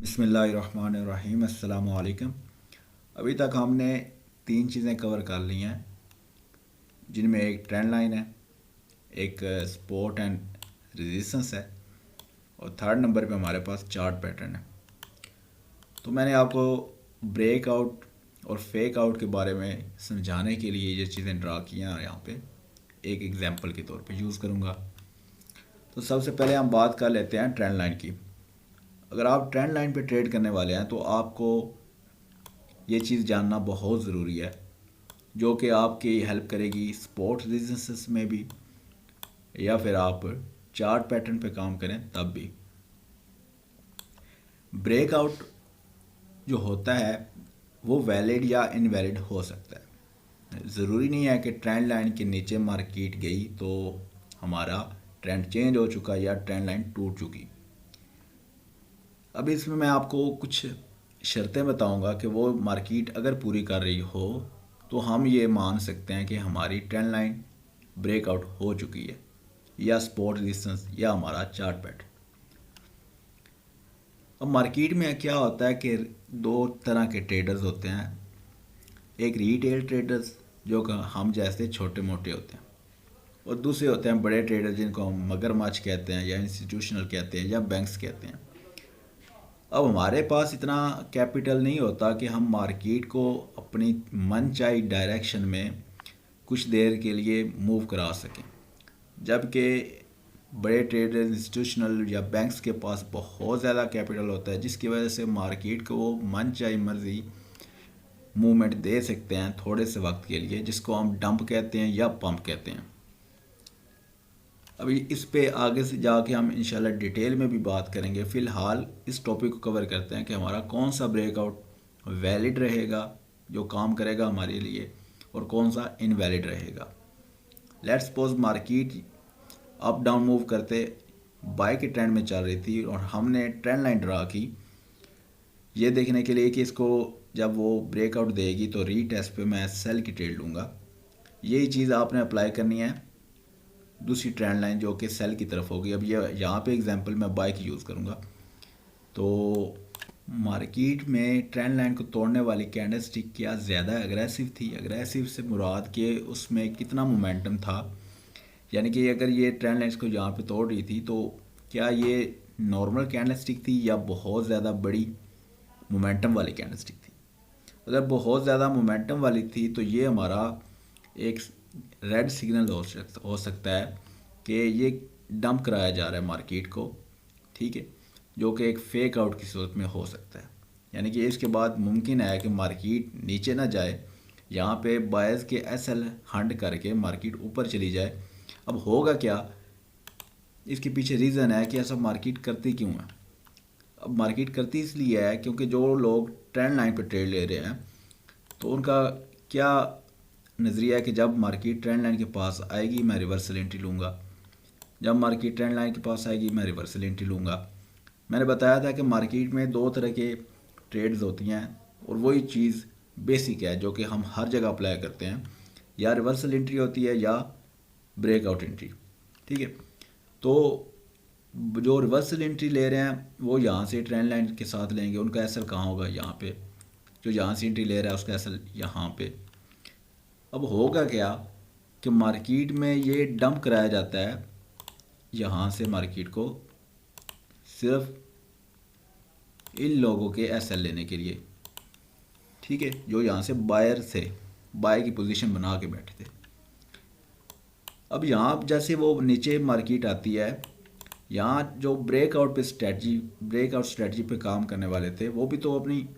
बिस्मिल्लाहिर्रहमानिर्रहीम अस्सलामु अलैकुम। अभी तक हमने तीन चीज़ें कवर कर ली हैं, जिनमें एक ट्रेंड लाइन है, एक सपोर्ट एंड रेजिस्टेंस है, और थर्ड नंबर पे हमारे पास चार्ट पैटर्न है। तो मैंने आपको ब्रेकआउट और फेक आउट के बारे में समझाने के लिए ये चीज़ें ड्रा की हैं, और यहाँ पे एक एग्जांपल के तौर पे यूज़ करूँगा। तो सबसे पहले हम बात कर लेते हैं ट्रेंड लाइन की। अगर आप ट्रेंड लाइन पे ट्रेड करने वाले हैं तो आपको ये चीज़ जानना बहुत ज़रूरी है, जो कि आपकी हेल्प करेगी स्पोर्ट रेजिस्टेंस में भी, या फिर आप चार्ट पैटर्न पे काम करें तब भी। ब्रेकआउट जो होता है वो वैलिड या इनवैलिड हो सकता है। ज़रूरी नहीं है कि ट्रेंड लाइन के नीचे मार्केट गई तो हमारा ट्रेंड चेंज हो चुका या ट्रेंड लाइन टूट चुकी। अब इसमें मैं आपको कुछ शर्तें बताऊंगा कि वो मार्केट अगर पूरी कर रही हो तो हम ये मान सकते हैं कि हमारी ट्रेंड लाइन ब्रेकआउट हो चुकी है, या सपोर्ट रेजिस्टेंस, या हमारा चार्ट पैटर्न। अब मार्केट में क्या होता है कि दो तरह के ट्रेडर्स होते हैं। एक रिटेल ट्रेडर्स, जो कि हम जैसे छोटे मोटे होते हैं, और दूसरे होते हैं बड़े ट्रेडर, जिनको हम मगरमच्छ कहते हैं, या इंस्टीट्यूशनल कहते हैं, या बैंक्स कहते हैं। अब हमारे पास इतना कैपिटल नहीं होता कि हम मार्केट को अपनी मनचाही डायरेक्शन में कुछ देर के लिए मूव करा सकें, जबकि बड़े ट्रेडर्स, इंस्टीट्यूशनल या बैंक्स के पास बहुत ज़्यादा कैपिटल होता है, जिसकी वजह से मार्केट को वो मनचाही मर्जी मूवमेंट दे सकते हैं थोड़े से वक्त के लिए, जिसको हम डंप कहते हैं या पंप कहते हैं। अभी इस पे आगे से जाके हम इंशाल्लाह डिटेल में भी बात करेंगे। फ़िलहाल इस टॉपिक को कवर करते हैं कि हमारा कौन सा ब्रेकआउट वैलिड रहेगा, जो काम करेगा हमारे लिए, और कौन सा इनवैलिड रहेगा। Let's suppose market up down move करते बाय के ट्रेंड में चल रही थी, और हमने ट्रेंड लाइन ड्रा की ये देखने के लिए कि इसको जब वो ब्रेकआउट देगी तो रीटेस्ट पे मैं सेल की ट्रेड लूँगा। यही चीज़ आपने अप्लाई करनी है दूसरी ट्रेंड लाइन, जो कि सेल की तरफ होगी। अब ये यहाँ पे एग्जांपल मैं बाय की यूज़ करूँगा। तो मार्केट में ट्रेंड लाइन को तोड़ने वाली कैंडलस्टिक क्या ज़्यादा एग्रेसिव थी? एग्रेसिव से मुराद के उसमें कितना मोमेंटम था, यानी कि अगर ये ट्रेंड लाइन्स को यहाँ पे तोड़ रही थी तो क्या ये नॉर्मल कैंडलस्टिक थी या बहुत ज़्यादा बड़ी मोमेंटम वाली कैंडलस्टिक थी? अगर बहुत ज़्यादा मोमेंटम वाली थी तो ये हमारा एक रेड सिग्नल हो सकता है कि ये डंप कराया जा रहा है मार्केट को, ठीक है, जो कि एक फेक आउट की सूरत में हो सकता है। यानी कि इसके बाद मुमकिन है कि मार्केट नीचे ना जाए, यहाँ पे बायर्स के एसएल हंड करके मार्केट ऊपर चली जाए। अब होगा क्या, इसके पीछे रीज़न है कि ऐसा मार्केट करती क्यों है। अब मार्केट करती इसलिए है क्योंकि जो लोग ट्रेंड लाइन पर ट्रेड ले रहे हैं तो उनका क्या नज़रिया है कि जब मार्केट ट्रेंड लाइन के पास आएगी मैं रिवर्सल एंट्री लूँगा, जब मार्केट ट्रेंड लाइन के पास आएगी मैं रिवर्सल एंट्री लूँगा। मैंने बताया था कि मार्केट में दो तरह के ट्रेड्स होती हैं, और वही चीज़ बेसिक है जो कि हम हर जगह अप्लाई करते हैं, या रिवर्सल एंट्री होती है या ब्रेकआउट एंट्री, ठीक है। तो जो रिवर्सल एंट्री ले रहे हैं वो यहाँ से ट्रेंड लाइन के साथ लेंगे, उनका एसएल कहाँ होगा, यहाँ पे। जो यहाँ से एंट्री ले रहा है उसका एसएल यहाँ पे। अब होगा क्या कि मार्केट में ये डंप कराया जाता है यहाँ से मार्केट को, सिर्फ इन लोगों के एसएल लेने के लिए, ठीक है, जो यहाँ से बायर से बाय की पोजीशन बना के बैठे थे। अब यहाँ जैसे वो नीचे मार्केट आती है, यहाँ जो ब्रेकआउट स्ट्रेटजी पे काम करने वाले थे वो भी तो अपनी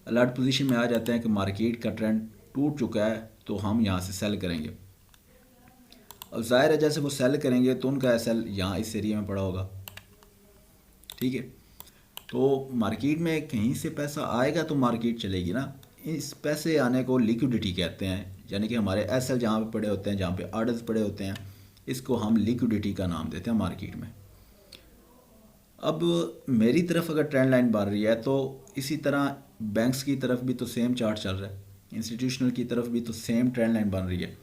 अलर्ट पोजीशन में आ जाते हैं कि मार्केट का ट्रेंड टूट चुका है तो हम यहाँ से सेल करेंगे। अब जाहिर है जैसे वो सेल करेंगे तो उनका एसएल यहाँ इस एरिया में पड़ा होगा, ठीक है। तो मार्केट में कहीं से पैसा आएगा तो मार्केट चलेगी ना। इस पैसे आने को लिक्विडिटी कहते हैं, यानी कि हमारे एसएल जहाँ पे पड़े होते हैं, जहाँ पे ऑर्डर्स पड़े होते हैं, इसको हम लिक्विडिटी का नाम देते हैं मार्केट में। अब मेरी तरफ अगर ट्रेंड लाइन बढ़ रही है तो इसी तरह बैंक्स की तरफ भी तो सेम चार्ट चल रहा है, इंस्टीट्यूशनल की तरफ भी तो सेम ट्रेंड लाइन बन रही है।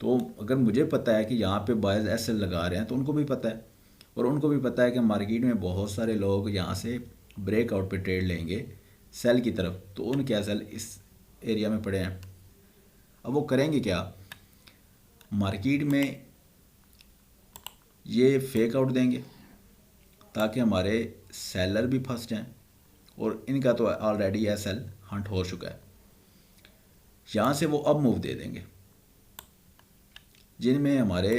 तो अगर मुझे पता है कि यहाँ पे बायर्स एसएल लगा रहे हैं तो उनको भी पता है, और उनको भी पता है कि मार्केट में बहुत सारे लोग यहाँ से ब्रेकआउट पे ट्रेड लेंगे सेल की तरफ, तो उनके एसएल इस एरिया में पड़े हैं। अब वो करेंगे क्या, मार्केट में ये फेक आउट देंगे ताकि हमारे सेलर भी फंस जाएं, और इनका तो ऑलरेडी एसएल हंट हो चुका है। यहाँ से वो अब मूव दे देंगे जिनमें हमारे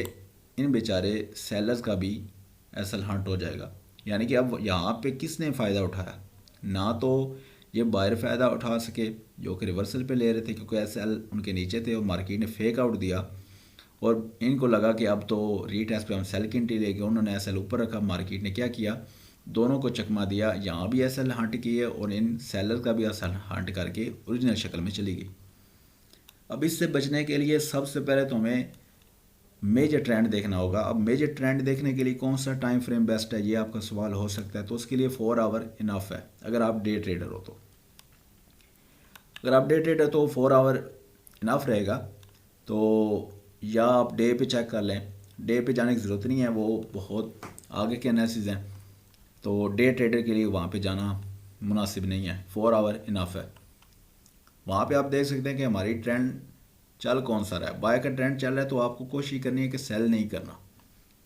इन बेचारे सेलर्स का भी एसएल हंट हो जाएगा। यानी कि अब यहाँ पे किसने फ़ायदा उठाया, ना तो ये बायर फ़ायदा उठा सके जो कि रिवर्सल पे ले रहे थे क्योंकि एसएल उनके नीचे थे और मार्केट ने फेक आउट दिया, और इनको लगा कि अब तो रीटेस्ट पे हम सेल की एंट्री लेंगे, उन्होंने एसएल ऊपर रखा। मार्केट ने क्या किया, दोनों को चकमा दिया, यहाँ भी एसएल हंट की है और इन सेलर का भी एसएल हंट करके ओरिजिनल शक्ल में चली गई। अब इससे बचने के लिए सबसे पहले तो हमें मेजर ट्रेंड देखना होगा। अब मेजर ट्रेंड देखने के लिए कौन सा टाइम फ्रेम बेस्ट है, ये आपका सवाल हो सकता है। तो उसके लिए 4 आवर इनफ है अगर आप डे ट्रेडर हो तो। अगर आप डे ट्रेडर तो 4 आवर इनफ रहेगा। तो या आप डे पे चेक कर लें, डे पे जाने की ज़रूरत नहीं है, वो बहुत आगे के एनालिसिस हैं, तो डे ट्रेडर के लिए वहाँ पे जाना मुनासिब नहीं है। 4 आवर इनफ है। वहाँ पे आप देख सकते हैं कि हमारी ट्रेंड चल कौन सा रहा है। बाय का ट्रेंड चल रहा है तो आपको कोशिश करनी है कि सेल नहीं करना,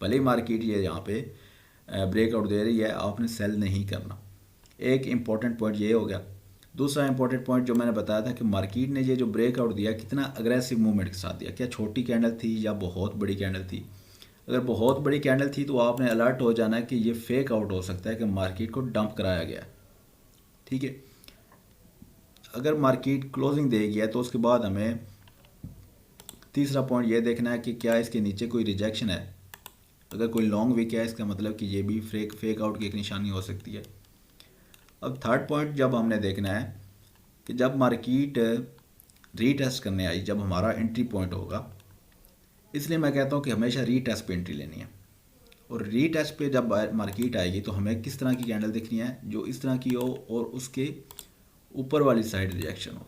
भले ही मार्केट ये यहाँ पे ब्रेकआउट दे रही है, आपने सेल नहीं करना। एक इम्पॉर्टेंट पॉइंट ये हो गया। दूसरा इंपॉर्टेंट पॉइंट जो मैंने बताया था कि मार्केट ने ये जो ब्रेकआउट दिया कितना अग्रेसिव मूवमेंट के साथ दिया, क्या छोटी कैंडल थी या बहुत बड़ी कैंडल थी। अगर बहुत बड़ी कैंडल थी तो आपने अलर्ट हो जाना है कि ये फेक आउट हो सकता है कि मार्केट को डंप कराया गया। ठीक है, अगर मार्केट क्लोजिंग देगी है तो उसके बाद हमें तीसरा पॉइंट ये देखना है कि क्या इसके नीचे कोई रिजेक्शन है। अगर कोई लॉन्ग विक है इसका मतलब कि ये भी फेक आउट की एक निशानी हो सकती है। अब थर्ड पॉइंट जब हमने देखना है कि जब मार्केट रीटेस्ट करने आई, जब हमारा एंट्री पॉइंट होगा, इसलिए मैं कहता हूँ कि हमेशा रीटेस्ट पे एंट्री लेनी है। और रीटेस्ट पे जब मार्केट आएगी तो हमें किस तरह की कैंडल देखनी है, जो इस तरह की हो और उसके ऊपर वाली साइड रिजेक्शन हो।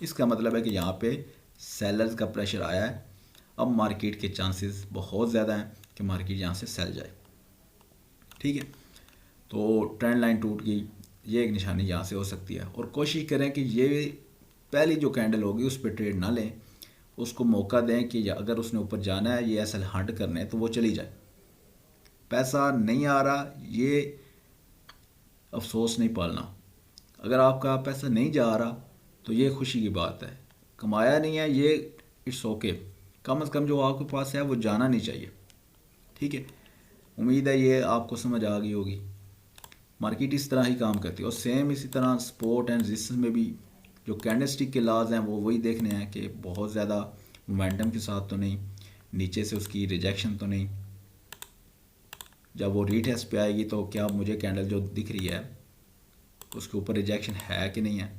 इसका मतलब है कि यहाँ पे सेलर्स का प्रेशर आया है। अब मार्केट के चांसेस बहुत ज़्यादा हैं कि मार्केट यहाँ से सेल जाए। ठीक है, तो ट्रेंड लाइन टूट गई, ये एक निशानी यहाँ से हो सकती है। और कोशिश करें कि ये पहली जो कैंडल होगी उस पर ट्रेड ना लें, उसको मौका दें कि अगर उसने ऊपर जाना है, ये एसएल हंट करने तो वो चली जाए। पैसा नहीं आ रहा ये अफसोस नहीं पालना। अगर आपका पैसा नहीं जा रहा तो ये खुशी की बात है। कमाया नहीं है ये इट्स ओके, कम से कम जो आपके पास है वो जाना नहीं चाहिए। ठीक है, उम्मीद है ये आपको समझ आ गई होगी। मार्केट इस तरह ही काम करती है। और सेम इसी तरह सपोर्ट एंड रेजिस्टेंस में भी जो कैंडलस्टिक के लाज हैं वो वही देखने हैं कि बहुत ज़्यादा मोमेंटम के साथ तो नहीं, नीचे से उसकी रिजेक्शन तो नहीं। जब वो रीटेस्ट पे आएगी तो क्या मुझे कैंडल जो दिख रही है उसके ऊपर रिजेक्शन है कि नहीं है,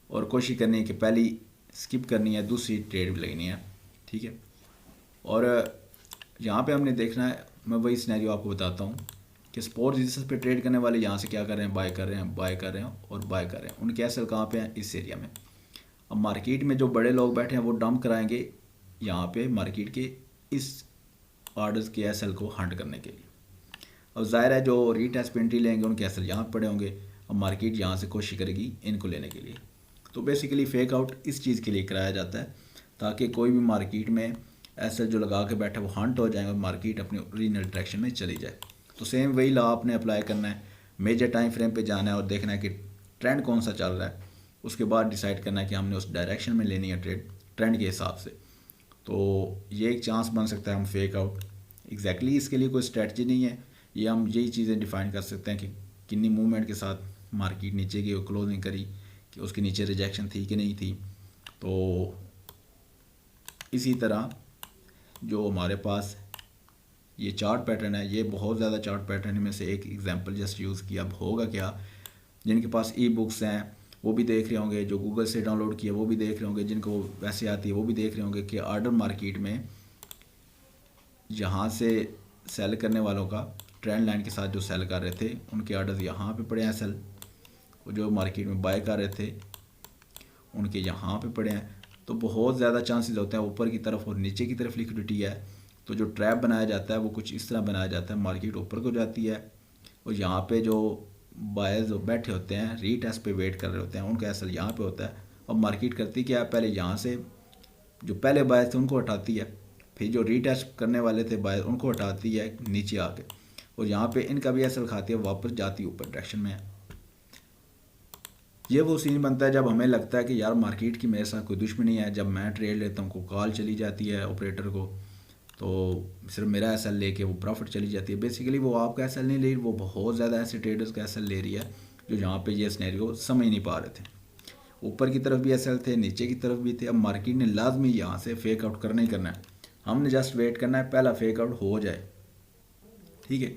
और कोशिश करनी है कि पहली स्किप करनी है, दूसरी ट्रेड भी लेनी है। ठीक है, और यहाँ पे हमने देखना है, मैं वही सिनेरियो आपको बताता हूँ कि स्पोर्ट रेजिस्टेंस पे ट्रेड करने वाले यहाँ से क्या कर रहे हैं, बाय कर रहे हैं, बाय कर रहे हैं और बाय कर रहे हैं। उनके एसएल कहाँ पे हैं, इस एरिया में। अब मार्केट में जो बड़े लोग बैठे हैं वो डंप कराएंगे यहाँ पे मार्केट के इस ऑर्डर्स के एसएल को हंट करने के लिए। अब जाहिर है जो रीटेस्ट पे एंट्री लेंगे उनके एसएल यहाँ पड़े होंगे। अब मार्केट यहाँ से कोशिश करेगी इनको लेने के लिए। तो बेसिकली फेक आउट इस चीज़ के लिए कराया जाता है ताकि कोई भी मार्केट में एसएल जो लगा के बैठा वो हंट हो जाए और मार्केट अपनी ओरिजिनल डायरेक्शन में चली जाए। तो सेम वही लॉ आपने अप्लाई करना है, मेजर टाइम फ्रेम पे जाना है और देखना है कि ट्रेंड कौन सा चल रहा है। उसके बाद डिसाइड करना है कि हमने उस डायरेक्शन में लेनी है ट्रेड ट्रेंड के हिसाब से। तो ये एक चांस बन सकता है हम फेक आउट। एग्जैक्टली इसके लिए कोई स्ट्रेटजी नहीं है, ये हम यही चीज़ें डिफाइन कर सकते हैं कि कितनी मूवमेंट के साथ मार्केट नीचे की क्लोजिंग करी, कि उसके नीचे रिजेक्शन थी कि नहीं थी। तो इसी तरह जो हमारे पास ये चार्ट पैटर्न है, ये बहुत ज़्यादा चार्ट पैटर्न में से एक एग्जांपल जस्ट यूज़ किया। अब होगा क्या, जिनके पास ई बुक्स हैं वो भी देख रहे होंगे, जो गूगल से डाउनलोड किया वो भी देख रहे होंगे, जिनको वैसे आती है वो भी देख रहे होंगे कि ऑर्डर मार्केट में यहाँ से सेल करने वालों का ट्रेंड लाइन के साथ जो सेल कर रहे थे उनके ऑर्डर्स यहाँ पे पड़े हैं सेल, और जो मार्केट में बाय कर रहे थे उनके यहाँ पे पड़े हैं। तो बहुत ज़्यादा चांसेस होते हैं ऊपर की तरफ और नीचे की तरफ लिक्विडिटी है, तो जो ट्रैप बनाया जाता है वो कुछ इस तरह बनाया जाता है, मार्केट ऊपर को जाती है और यहाँ पे जो बायर्स बैठे होते हैं रीटेस्ट पे वेट कर रहे होते हैं, उनका एसएल यहाँ पे होता है और मार्केट करती क्या है, पहले यहाँ से जो पहले बायर्स थे उनको हटाती है, फिर जो रीटेस्ट करने वाले थे बायर उनको हटाती है नीचे आके, और यहाँ पे इनका भी एसएल खाती है, वापस जाती है ऊपर डायरेक्शन में। ये वो सीन बनता है जब हमें लगता है कि यार मार्केट की मेरे साथ कोई दुश्मनी है, जब मैं ट्रेड लेता हूँ को कॉल चली जाती है ऑपरेटर को, तो सिर्फ मेरा एसएल लेके वो प्रॉफिट चली जाती है। बेसिकली वो आपका एसएल नहीं ले रही, वो बहुत ज़्यादा ऐसे ट्रेडर्स का एसएल ले रही है जो यहाँ पे ये सिनेरियो समझ नहीं पा रहे थे। ऊपर की तरफ भी एसएल थे, नीचे की तरफ भी थे। अब मार्केट ने लाजमी यहाँ से फेक आउट करना ही करना है, हमने जस्ट वेट करना है पहला फेक आउट हो जाए, ठीक है।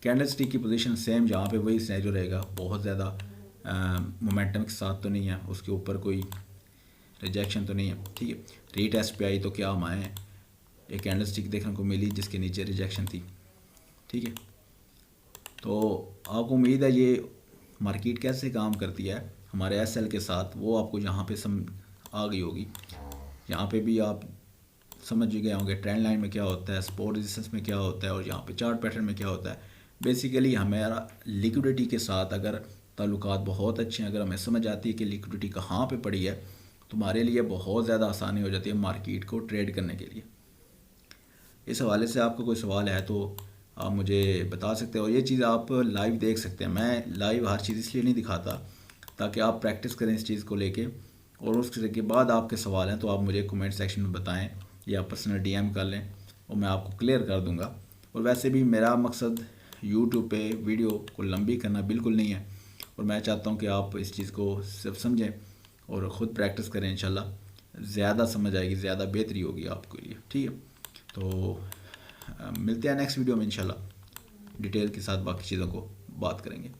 कैंडल स्टिक की पोजीशन सेम जहाँ पे वही सिनेरियो रहेगा, बहुत ज़्यादा मोमेंटम के साथ तो नहीं है, उसके ऊपर कोई रिजेक्शन तो नहीं है, ठीक है। रीटेस्ट पे आई तो क्या हम आए, एक कैंडल स्टिक देखने को मिली जिसके नीचे रिजेक्शन थी, ठीक है। तो आपको उम्मीद है ये मार्केट कैसे काम करती है हमारे एसएल के साथ, वो आपको यहाँ पे आ गई होगी। यहाँ पे भी आप समझ गए होंगे ट्रेंड लाइन में क्या होता है, सपोर्ट रेजिस्टेंस में क्या होता है और यहाँ पे चार्ट पैटर्न में क्या होता है। बेसिकली हमारा लिक्विडिटी के साथ अगर ताल्लुकात बहुत अच्छे हैं, अगर हमें समझ आती है कि लिक्विडिटी कहाँ पे पड़ी है, तो हमारे लिए बहुत ज़्यादा आसानी हो जाती है मार्केट को ट्रेड करने के लिए। इस हवाले से आपका कोई सवाल है तो आप मुझे बता सकते हो। ये चीज़ आप लाइव देख सकते हैं, मैं लाइव हर चीज़ इसलिए नहीं दिखाता ताकि आप प्रैक्टिस करें इस चीज़ को लेके, और उसके बाद आपके सवाल हैं तो आप मुझे कमेंट सेक्शन में बताएं या पर्सनल डीएम कर लें और मैं आपको क्लियर कर दूंगा। और वैसे भी मेरा मकसद यूट्यूब पे वीडियो को लंबी करना बिल्कुल नहीं है, और मैं चाहता हूँ कि आप इस चीज़ को सिर्फ समझें और ख़ुद प्रैक्टिस करें, इंशाल्लाह ज़्यादा समझ आएगी, ज़्यादा बेहतरी होगी आपके लिए, ठीक है। तो मिलते हैं नेक्स्ट वीडियो में इंशाल्लाह, डिटेल के साथ बाकी चीज़ों को बात करेंगे।